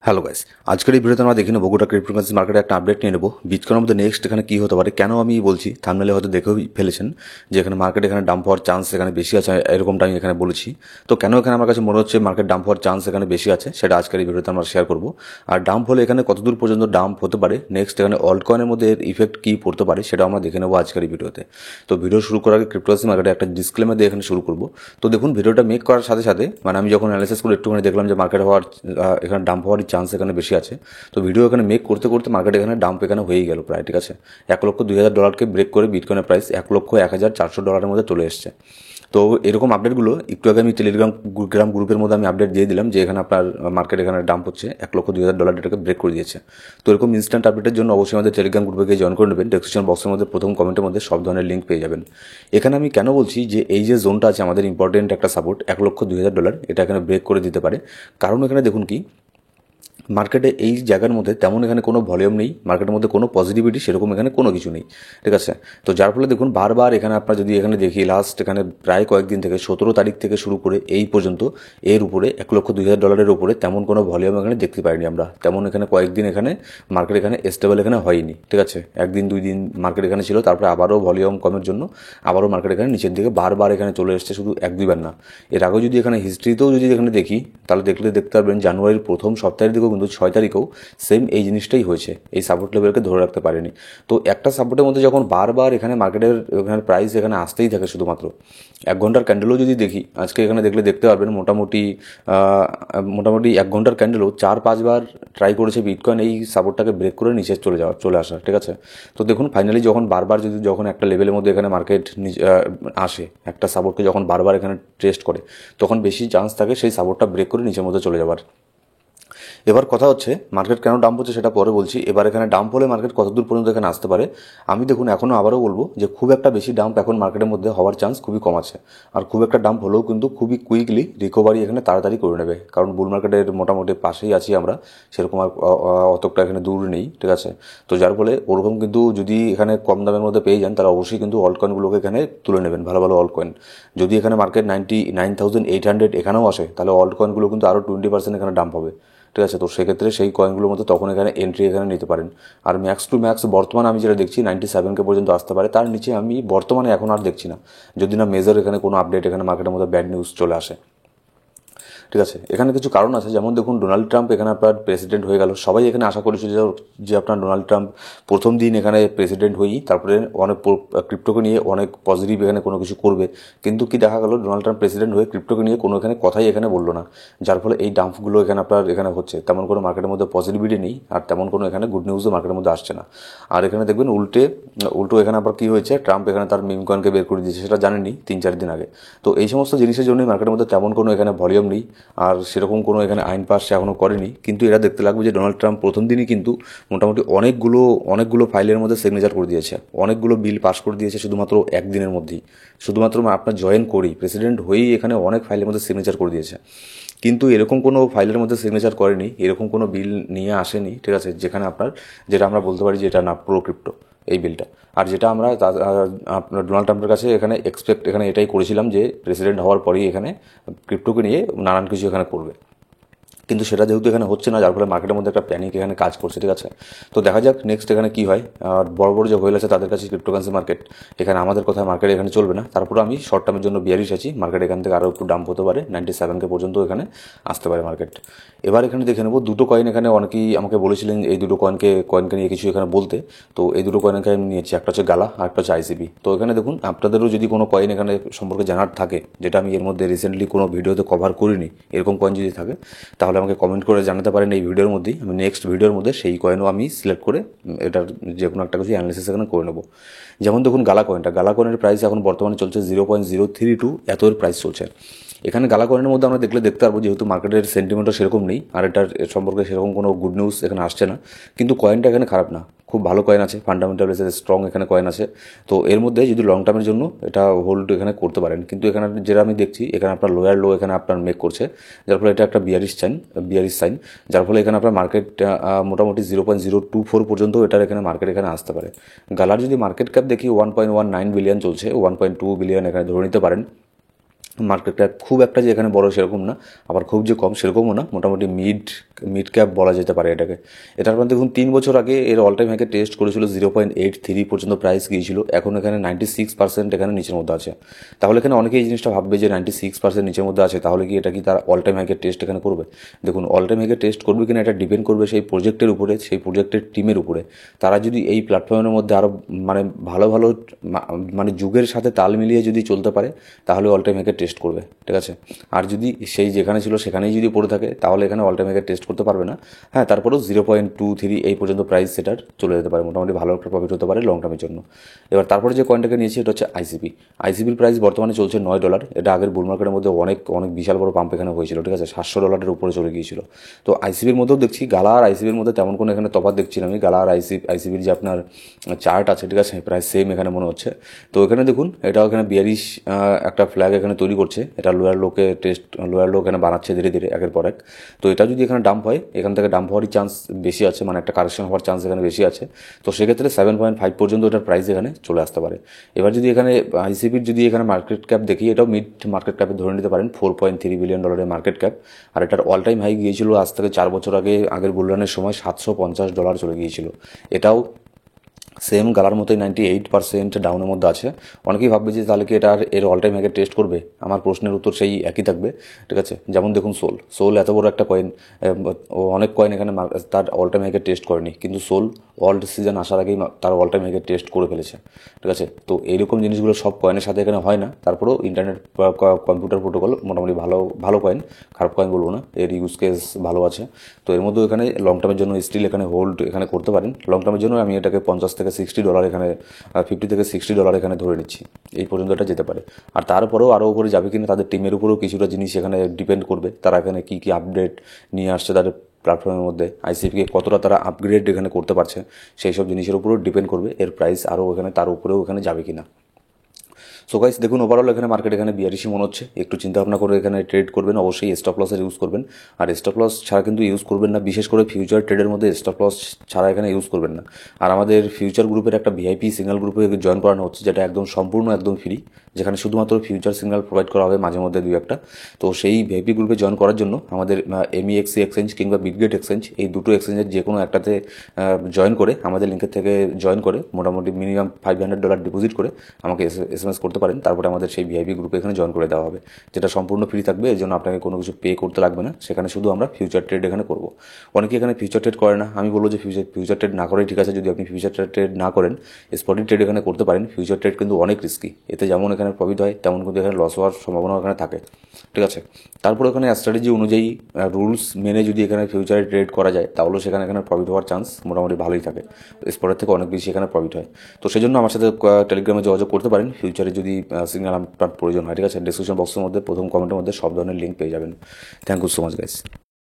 Hello guys, আজকের এই ভিডিওতে আমরা দেখে নেবো গোটা ক্রিপ্টোকারেন্সি মার্কেটে একটা আপডেট নিয়ে নেবো। বিটকয়েনের মধ্যে নেক্সট এখানে কি হতে পারে, কেন আমি বলছি থাম্বনেলে হয়তো দেখেও ফেলেছেন যে এখানে মার্কেট এখানে ডাম্প হওয়ার চান্স এখানে বেশি আছে, এরকমটা আমি এখানে বলেছি। তো কেন এখানে আমার কাছে মনে হচ্ছে মার্কেট ডাম্প হওয়ার চান্স এখানে বেশি আছে, সেটা আজকের এই ভিডিওতে আমরা শেয়ার করবো। আর ডাম্প হলে এখানে কতদূর পর্যন্ত ডাম্প হতে পারে, নেক্সট এখানে অল্ট কয়েনের মধ্যে এর ইফেক্ট কী পড়তে পারে, সেটা আমরা দেখে নেবো আজকের এই ভিডিওতে। তো ভিডিও শুরু করার আগে ক্রিপ্টোকারেন্সি মার্কেটে একটা ডিসক্লেমার দিয়ে এখানে শুরু করবো। তো দেখুন, ভিডিওটা মেক করার সাথে সাথে মানে আমি যখন অ্যানালাইসিস করে একটুখানি দেখলাম যে মার্কেট হওয়ার এখানে ডাম্প হওয়ারই চান্স এখানে বেশি আছে। তো ভিডিও এখানে মেক করতে করতে মার্কেট এখানে ডাম্প এখানে হয়েই গেল প্রায়, ঠিক আছে। $1,02,000 ব্রেক করে বিটকয়েনের প্রাইস $1,01,400 মধ্যে চলে এসছে। তো এরকম আপডেটগুলো একটু আগে আমি টেলিগ্রাম গ্রুপের মধ্যে আমি আপডেট দিয়ে দিলাম যে এখানে আপনার মার্কেট এখানে ডাম্প হচ্ছে, $1,02,000 এটাকে ব্রেক করে দিয়েছে। তো এরকম ইনস্ট্যান্ট আপডেটের জন্য অবশ্যই আমাদের টেলিগ্রাম গ্রুপে গিয়ে জয়েন করে নেবেন। ডেসক্রিপশন বক্সের মধ্যে প্রথম কমেন্টের মধ্যে সব ধরনের লিঙ্ক পেয়ে যাবেন। এখানে আমি কেন বলছি যে এই যে জোনটা আছে আমাদের ইম্পর্টেন্ট একটা সাপোর্ট $1,02,000, এটা এখানে ব্রেক করে দিতে পারে। কারণ এখানে দেখুন কি, মার্কেটে এই জায়গার মধ্যে তেমন এখানে কোনো ভলিউম নেই, মার্কেটের মধ্যে কোনো পজিটিভিটি সেরকম এখানে কোনো কিছু নেই, ঠিক আছে। তো যার ফলে দেখুন বারবার এখানে আপনার যদি এখানে দেখি লাস্ট এখানে প্রায় কয়েকদিন থেকে 17 তারিখ থেকে শুরু করে এই পর্যন্ত এর উপরে $1,02,000 উপরে তেমন কোনো ভলিউম এখানে দেখতে পাইনি আমরা। তেমন এখানে কয়েকদিন এখানে মার্কেট এখানে স্টেবল এখানে হয়নি, ঠিক আছে। একদিন দুই দিন মার্কেট এখানে ছিল, তারপরে আবারও ভলিউম কমের জন্য আবারও মার্কেট এখানে নিচের দিকে বারবার এখানে চলে এসছে, শুধু এক দুইবার না। এর আগেও যদি এখানে হিস্ট্রিতেও যদি এখানে দেখি তাহলে দেখতে পারবেন জানুয়ারির প্রথম সপ্তাহের দিকেও কিন্তু 6 তারিখেও সেম এই জিনিসটাই হয়েছে, এই সাপোর্ট লেভেলকে ধরে রাখতে পারেনি। তো একটা সাপোর্টের মধ্যে যখন বারবার এখানে মার্কেটের এখানে প্রাইস এখানে আসতেই থাকে, শুধুমাত্র 1 ঘন্টার ক্যান্ডেলও যদি দেখি আজকে এখানে দেখতে পারবেন মোটামুটি 1 ঘন্টার ক্যান্ডেলও 4-5 বার ট্রাই করেছে বিটকয়েন এই সাপোর্টটাকে ব্রেক করে নিচে চলে আসা, ঠিক আছে। তো দেখুন ফাইনালি যখন বারবার যখন একটা লেভেলের মধ্যে এখানে মার্কেট আসে, একটা সাপোর্টকে যখন বারবার এখানে টেস্ট করে, তখন বেশি চান্স থাকে সেই সাপোর্টটা ব্রেক করে নিচের মধ্যে চলে যাওয়ার। এবার কথা হচ্ছে মার্কেট কেন ডাম্প হচ্ছে সেটা পরে বলছি। এবার এখানে ডাম্প হলে মার্কেট কতদূর পর্যন্ত এখানে আসতে পারে, আমি দেখুন এখনও আবারও বলবো যে খুব একটা বেশি ডাম্প এখন মার্কেটের মধ্যে হওয়ার চান্স খুবই কম আছে। আর খুব একটা ডাম্প হলেও কিন্তু খুবই কুইকলি রিকভারি এখানে তাড়াতাড়ি করে নেবে, কারণ বুল মার্কেটের মোটামুটি পাশেই আছি আমরা, সেরকম আর অতটা এখানে দূর নেই, ঠিক আছে। তো যার ফলে ওরকম কিন্তু যদি এখানে কম দামের মধ্যে পেয়ে যান তাহলে অবশ্যই কিন্তু অল্ট কয়েনগুলোকে এখানে তুলে নেবেন, ভালো ভালো অল্ট কয়েন। যদি এখানে মার্কেট 99,800 এখানেও আসে তাহলে অল্ট কয়েনগুলো কিন্তু আরও 20% এখানে ডাম্প হবে, ঠিক আছে। তো সেক্ষেত্রে সেই কয়েনগুলোর মধ্যে তখন এখানে এন্ট্রি এখানে নিতে পারেন। আর ম্যাক্স টু ম্যাক্স বর্তমানে আমি যেটা দেখছি 97K পর্যন্ত আসতে পারে, তার নিচে আমি বর্তমানে এখন আর দেখছি না, যদি না মেজর এখানে কোনো আপডেট এখানে মার্কেটের মধ্যে ব্যাড নিউজ চলে আসে, ঠিক আছে। এখানে কিছু কারণ আছে, যেমন দেখুন ডোনাল্ড ট্রাম্প এখানে আপনার প্রেসিডেন্ট হয়ে গেল। সবাই এখানে আশা করেছিল যে আপনার ডোনাল্ড ট্রাম্প প্রথম দিন এখানে প্রেসিডেন্ট হয়েই তারপরে অনেক ক্রিপ্টোকে নিয়ে অনেক পজিটিভ এখানে কোনো কিছু করবে, কিন্তু কি দেখা গেল ডোনাল্ড ট্রাম্প প্রেসিডেন্ট হয়ে ক্রিপ্টোকে নিয়ে কোনো এখানে কথাই এখানে বললো না। যার ফলে এই ডাম্পগুলো এখানে আপনার এখানে হচ্ছে, তেমন কোনো মার্কেটের মধ্যে পজিটিভিটি নেই, আর তেমন কোনো এখানে গুড নিউজও মার্কেটের মধ্যে আসছে না। আর এখানে দেখবেন উল্টো এখানে আবার কী হয়েছে, ট্রাম্প এখানে তার মিম কয়েনকে বের করে দিয়েছে, সেটা জানেনি 3-4 দিন আগে। তো এই সমস্ত জিনিসের জন্যই মার্কেটের মধ্যে তেমন কোনো এখানে ভলিউম নেই, আর সেরকম কোনো এখানে আইন পাস সে এখনও করেনি। কিন্তু এরা দেখতে লাগবে যে ডোনাল্ড ট্রাম্প প্রথম দিনই কিন্তু মোটামুটি অনেকগুলো ফাইলের মধ্যে সিগনেচার করে দিয়েছে, অনেকগুলো বিল পাস করে দিয়েছে শুধুমাত্র একদিনের মধ্যেই, শুধুমাত্র আপনার জয়েন করেই প্রেসিডেন্ট হয়েই এখানে অনেক ফাইলের মধ্যে সিগনেচার করে দিয়েছে। কিন্তু এরকম কোনো ফাইলের মধ্যে সিগনেচার করেনি, এরকম কোনো বিল নিয়ে আসেনি, ঠিক আছে, যেখানে যেটা আমরা বলতে পারি যে এটা না প্রো ক্রিপ্টো এই বিলটা। আর যেটা আমরা আপনার ডোনাল্ড ট্রাম্পের কাছে এখানে এখানে এটাই করেছিলাম যে প্রেসিডেন্ট হওয়ার পরেই এখানে ক্রিপ্টোকে নিয়ে নানান কিছু এখানে করবে, কিন্তু সেটা যেহেতু এখানে হচ্ছে না, যার ফলে মার্কেটের মধ্যে একটা প্যানিক এখানে কাজ করছে, ঠিক আছে। তো দেখা যাক নেক্সট এখানে কী হয়। আর বড় বড় যে হোয়েল আছে তাদের কাছে ক্রিপ্টোকারেন্সি মার্কেট, এখানে আমাদের কথা মার্কেট এখানে চলবে না। তারপরে আমি শর্ট টার্মের জন্য বিয়ারিশ আছি, মার্কেট এখান থেকে আরও একটু ডাম্প হতে পারে, 97K পর্যন্ত এখানে আসতে পারে মার্কেট। এবার এখানে দেখে নেবো দুটো কয়েন, এখানে অনেকেই আমাকে বলেছিলেন এই দুটো কয়েনকে নিয়ে কিছু এখানে বলতে। তো এই দুটো কয়েন এখানে নিয়েছি, একটা হচ্ছে গালা আর একটা হচ্ছে ICP। তো এখানে দেখুন আপনাদেরও যদি কোনো কয়েন এখানে সম্পর্কে জানার থাকে, যেটা আমি এর মধ্যে রিসেন্টলি কোনো ভিডিওতে কভার করিনি, এরকম কয়েন যদি থাকে তাহলে আমাকে কমেন্ট করে জানাতে পারেন এই ভিডিওর মধ্যেই। আমি নেক্সট ভিডিওর মধ্যে সেই কয়েনও আমি সিলেক্ট করে এটার যে কোনো একটা কিছু অ্যানালিসিস এখানে করে নেবো। যেমন দেখুন গালা কয়েনের প্রাইস এখন বর্তমানে চলছে 0.032, এত এর প্রাইস চলছে। এখানে গালা কয়েনের মধ্যে আমরা দেখতে পারবো যেহেতু মার্কেটের সেন্টিমেন্টও সেরকম নেই, আর এটার সম্পর্কে সেরকম কোনো গুড নিউজ এখানে আসছে না, কিন্তু কয়েনটা এখানে খারাপ না, খুব ভালো কয়েন আছে, ফান্ডামেন্টাল বেসিস স্ট্রং এখানে কয়েন আছে। তো এর মধ্যে যদি লং টার্মের জন্য এটা হোল্ড এখানে করতে পারেন, কিন্তু এখানে যেটা আমি দেখছি এখানে আপনার লোয়ার লো এখানে আপনার মেক করছে, যার ফলে এটা একটা বিয়ারিশ সাইন, যার ফলে এখানে আপনার মার্কেট মোটামুটি 0.024 পর্যন্ত এটার এখানে মার্কেট এখানে আসতে পারে। গালার যদি মার্কেট ক্যাপ দেখি 1.19 বিলিয়ন চলছে, 1.2 বিলিয়ন এখানে ধরে নিতে পারেন। মার্কেট ক্যাপ খুব একটা যে এখানে বড় সেরকম না, আবার খুব যে কম সেরকমও না, মোটামুটি মিড ক্যাপ বলা যেতে পারে এটাকে। এটার মধ্যে দেখুন 3 বছর আগে এর অল টাইম হাইকে টেস্ট করেছিল 0.83 পর্যন্ত প্রাইস গিয়েছিল, এখন এখানে 96% এখানে নিচের মধ্যে আছে। তাহলে এখানে অনেকে এই জিনিসটা ভাববে যে 96% নিচের মধ্যে আছে, তাহলে কি এটা কি তার অল টাইম হাইকে টেস্ট এখানে করবে? দেখুন অল টাইম হাইকে টেস্ট করবে কিনা এটা ডিপেন্ড করবে সেই প্রজেক্টের উপরে, সেই প্রজেক্টের টিমের উপরে। তারা যদি এই প্ল্যাটফর্মের মধ্যে আরও মানে ভালো ভালো মানে যুগের সাথে তাল মিলিয়ে যদি চলতে পারে তাহলে অল টাইম হাইকে টেস্ট করবে, ঠিক আছে। আর যদি সেই যেখানে ছিল সেখানেই যদি পড়ে থাকে তাহলে এখানে অল টাইম হাইকে টেস্ট করতে পারবে না। হ্যাঁ, তারপরেও 0.23 এই পর্যন্ত প্রাইস সেটার চলে যেতে পারে, মোটামুটি ভালো একটা প্রফিট হতে পারে লং টার্মের জন্য। এবার তারপরে যে কয়েনটাকে নিয়েছি এটা হচ্ছে আইসিপির প্রাইস বর্তমানে চলছে $9। এটা আগের বুল মার্কেটের মধ্যে অনেক অনেক বিশাল বড় পাম্প এখানে হয়েছিল, ঠিক আছে, $700 উপরে চলে গিয়েছিল। তো আইসিপির মধ্যেও দেখছি গালা আর আইসিপির মধ্যে তেমন কোনো এখানে তফাৎ দেখছি না আমি। গালা আর আইসিপির যে আপনার চার্ট আছে, ঠিক আছে, প্রায় সেম এখানে মনে হচ্ছে। তো এখানে দেখুন এটাও এখানে বিয়ারিশ একটা ফ্ল্যাগ এখানে তৈরি করছে, এটা লোয়ার লো এখানে বানাচ্ছে ধীরে ধীরে একের পর এক। তো এটা যদি এখানে ডাম্প হয়, এখান থেকে ডাম্প হওয়ারই চান্স বেশি আছে, মানে একটা কারেকশন হওয়ার চান্স এখানে বেশি আছে। তো সেক্ষেত্রে 7.5 পর্যন্ত এটার প্রাইস এখানে চলে আসতে পারে। এবার যদি এখানে আইসিপির যদি এখানে মার্কেট ক্যাপ দেখি, এটাও মিড মার্কেট ক্যাপে ধরে নিতে পারেন, $4.3 বিলিয়ন মার্কেট ক্যাপ। আর এটার অল টাইম হাই গিয়েছিল আজ থেকে 4 বছর আগে, আগের বুলরানের সময় $750 চলে গিয়েছিল। এটাও সেম গালার মতোই 98% ডাউনের মধ্যে আছে। অনেকেই ভাববে যে তাহলে কি এটা আর এর অল টাইম হাইকে টেস্ট করবে? আমার প্রশ্নের উত্তর সেই একই থাকবে, ঠিক আছে। যেমন দেখুন সোল এত বড় একটা কয়েন, ও অনেক কয়েন এখানে তার অল টাইম হাইকে টেস্ট করেনি, কিন্তু সোল ওয়ার্ল্ড সিজন আসার আগেই তার অল টাইম হাইকে টেস্ট করে ফেলেছে, ঠিক আছে। তো এইরকম জিনিসগুলো সব কয়েনের সাথে এখানে হয় না। তারপরেও ইন্টারনেট কম্পিউটার প্রোটোকল মোটামুটি ভালো কয়েন, খারাপ কয়েন বলবো না, এর ইউজ কেস ভালো আছে। তো এর মধ্যেও এখানে লং টার্মের জন্য স্টিল এখানে হোল্ড এখানে করতে পারেন। লং টার্মের জন্য আমি এটাকে $50 থেকে $60 এখানে, $50 থেকে $60 এখানে ধরে নিচ্ছি, এই পর্যন্ত এটা যেতে পারে। আর তারপরেও আরও উপরে যাবে কিনা তাদের টিমের উপরেও কিছুটা জিনিস এখানে ডিপেন্ড করবে, তারা এখানে কী কী আপডেট নিয়ে আসছে তাদের প্ল্যাটফর্মের মধ্যে, আইসিপিকে কতটা তারা আপগ্রেড এখানে করতে পারছে, সেই সব জিনিসের উপরেও ডিপেন্ড করবে এর প্রাইস আরও এখানে তার উপরেও এখানে যাবে কিনা। সো গাইস দেখুন ওভারঅল এখানে মার্কেট এখানে বিয়ারিশই মনে হচ্ছে। একটু চিন্তা ভাবনা করে এখানে ট্রেড করবেন, অবশ্যই স্টপ লসের ইউজ করবেন। আর স্টপ লস ছাড়া কিন্তু ইউজ করবেন না, বিশেষ করে ফিউচার ট্রেডের মধ্যে স্টপ লস ছাড়া এখানে ইউজ করবেন না। আর আমাদের ফিউচার গ্রুপের একটা ভিআইপি সিগন্যাল গ্রুপে জয়েন করানো হচ্ছে, যেটা একদম সম্পূর্ণ একদম ফ্রি, যেখানে শুধুমাত্র ফিউচার সিগন্যাল প্রোভাইড করা হবে মাঝে মধ্যে 2-1টা। তো সেই ভিআইপি গ্রুপে জয়েন করার জন্য আমাদের MEXC এক্সচেঞ্জ কিংবা বিটগেট এক্সচেঞ্জ, এই দুটো এক্সচেঞ্জের যে কোনো একটাতে জয়েন করে, আমাদের লিঙ্কের থেকে জয়েন করে মোটামুটি মিনিমাম $500 ডিপোজিট করে আমাকে SMS করতে পারেন। তারপরে আমাদের সেই ভিআইপি গ্রুপে এখানে জয়েন করে দেওয়া হবে, যেটা সম্পূর্ণ ফ্রি থাকবে। এর জন্য আপনাকে কোনো কিছু পে করতে লাগবে না, সেখানে শুধু আমরা ফিউচার ট্রেড এখানে করব। অনেকে এখানে ফিউচার ট্রেড করে না, আমি বলবো যে ফিউচার ট্রেড না করেই ঠিক আছে। যদি আপনি ফিউচার ট্রেড না করেন, স্পটি ট্রেড এখানে করতে পারেন। ফিউচার ট্রেড কিন্তু অনেক রিস্কি, এতে যেমন এখানে প্রফিট হয় তেমন কিন্তু এখানে লস হওয়ার সম্ভাবনা এখানে থাকে, ঠিক আছে। তারপর এখানে স্ট্র্যাটেজি অনুযায়ী রুলস মেনে যদি এখানে ফিউচারে ট্রেড করা যায় তাহলে সেখানে এখানে প্রফিট হওয়ার চান্স মোটামুটি ভালোই থাকে, স্পটের থেকে অনেক বেশি এখানে প্রফিট হয়। তো সেই জন্য আমার সাথে টেলিগ্রামে যোগাযোগ করতে পারেন ফিউচারে যদি সিগন্যাল আপনার প্রয়োজন হয়, ঠিক আছে। ডিসক্রিপশন বক্সের মধ্যে প্রথম কমেন্টের মধ্যে সব ধরনের লিঙ্ক পেয়ে যাবেন। Thank you so much guys.